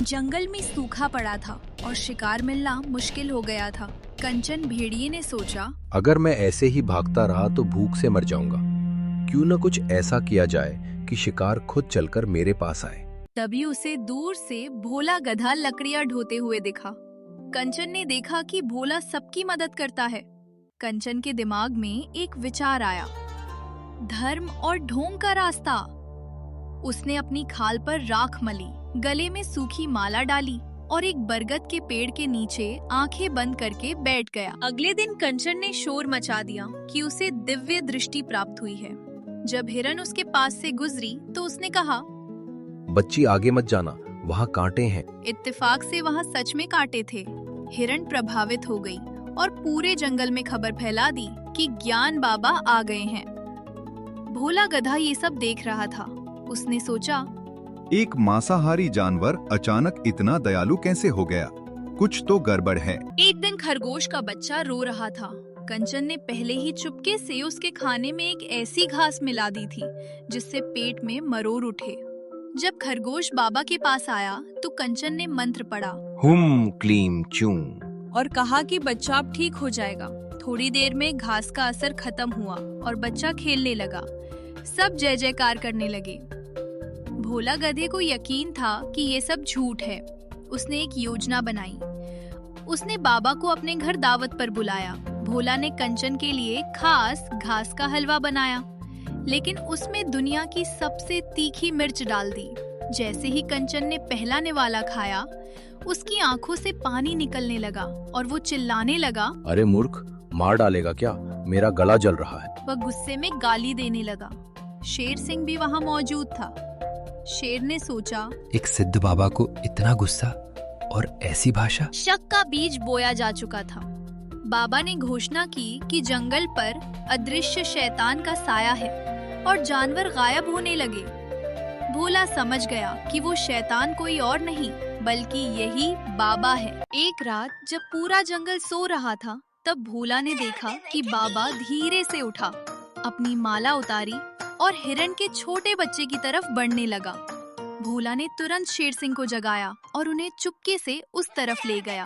जंगल में सूखा पड़ा था और शिकार मिलना मुश्किल हो गया था। कंचन भेड़िए ने सोचा, अगर मैं ऐसे ही भागता रहा तो भूख से मर जाऊंगा। क्यों न कुछ ऐसा किया जाए कि शिकार खुद चलकर मेरे पास आए। तभी उसे दूर से भोला गधा लकड़ियां ढोते हुए दिखा। कंचन ने देखा कि भोला सबकी मदद करता है। कंचन के दिमाग में एक विचार आया, धर्म और ढोंग का रास्ता। उसने अपनी खाल पर राख मली, गले में सूखी माला डाली और एक बरगद के पेड़ के नीचे आंखें बंद करके बैठ गया। अगले दिन कंचन ने शोर मचा दिया कि उसे दिव्य दृष्टि प्राप्त हुई है। जब हिरन उसके पास से गुजरी तो उसने कहा, बच्ची आगे मत जाना, वहाँ कांटे हैं। इत्तेफाक से वहाँ सच में कांटे थे। हिरन प्रभावित हो गई और पूरे जंगल में खबर फैला दी कि ज्ञान बाबा आ गए हैं। भोला गधा ये सब देख रहा था। उसने सोचा, एक मांसाहारी जानवर अचानक इतना दयालु कैसे हो गया? कुछ तो गड़बड़ है। एक दिन खरगोश का बच्चा रो रहा था। कंचन ने पहले ही चुपके से उसके खाने में एक ऐसी घास मिला दी थी जिससे पेट में मरोड़ उठे। जब खरगोश बाबा के पास आया तो कंचन ने मंत्र पढ़ा, हुम क्लीम चूं, और कहा कि बच्चा अब ठीक हो जाएगा। थोड़ी देर में घास का असर खत्म हुआ और बच्चा खेलने लगा। सब जय जयकार करने लगे। भोला गधे को यकीन था कि ये सब झूठ है। उसने एक योजना बनाई। उसने बाबा को अपने घर दावत पर बुलाया। भोला ने कंचन के लिए खास घास का हलवा बनाया, लेकिन उसमें दुनिया की सबसे तीखी मिर्च डाल दी। जैसे ही कंचन ने पहला निवाला खाया, उसकी आंखों से पानी निकलने लगा और वो चिल्लाने लगा, अरे मूर्ख, मार डालेगा क्या? मेरा गला जल रहा है। वह गुस्से में गाली देने लगा। शेर सिंह भी वहाँ मौजूद था। शेर ने सोचा, एक सिद्ध बाबा को इतना गुस्सा और ऐसी भाषा। शक का बीज बोया जा चुका था। बाबा ने घोषणा की कि जंगल पर अदृश्य शैतान का साया है और जानवर गायब होने लगे। भोला समझ गया कि वो शैतान कोई और नहीं बल्कि यही बाबा है। एक रात जब पूरा जंगल सो रहा था, तब भोला ने देखा कि बाबा धीरे से उठा, अपनी माला उतारी और हिरन के छोटे बच्चे की तरफ बढ़ने लगा। भोला ने तुरंत शेर सिंह को जगाया और उन्हें चुपके से उस तरफ ले गया।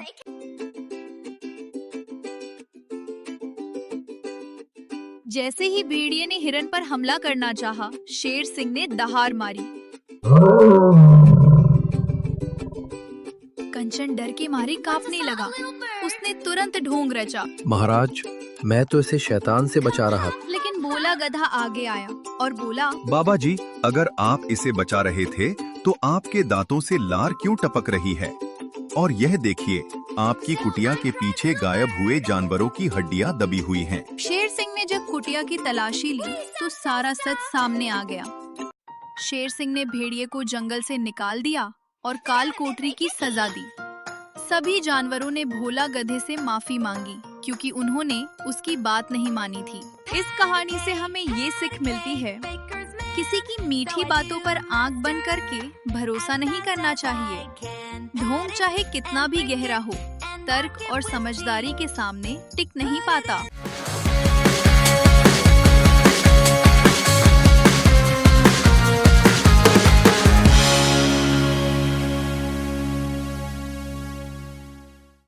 जैसे ही भेड़िए ने हिरन पर हमला करना चाहा, शेर सिंह ने दहाड़ मारी। कंचन डर के मारे कांपने लगा। उसने तुरंत ढोंग रचा। महाराज, मैं तो इसे शैतान से बचा रहा था। लेकिन भोला गधा आगे आया और बोला, बाबा जी, अगर आप इसे बचा रहे थे तो आपके दांतों से लार क्यों टपक रही है? और यह देखिए, आपकी कुटिया के पीछे गायब हुए जानवरों की हड्डियां दबी हुई हैं। शेर सिंह ने जब कुटिया की तलाशी ली तो सारा सच सामने आ गया। शेर सिंह ने भेड़िए को जंगल से निकाल दिया और काल कोठरी की सजा दी। सभी जानवरों ने भोला गधे से माफी मांगी क्योंकि उन्होंने उसकी बात नहीं मानी थी। इस कहानी से हमें ये सीख मिलती है, किसी की मीठी बातों पर आंख बंद करके भरोसा नहीं करना चाहिए। ढोंग चाहे कितना भी गहरा हो, तर्क और समझदारी के सामने टिक नहीं पाता।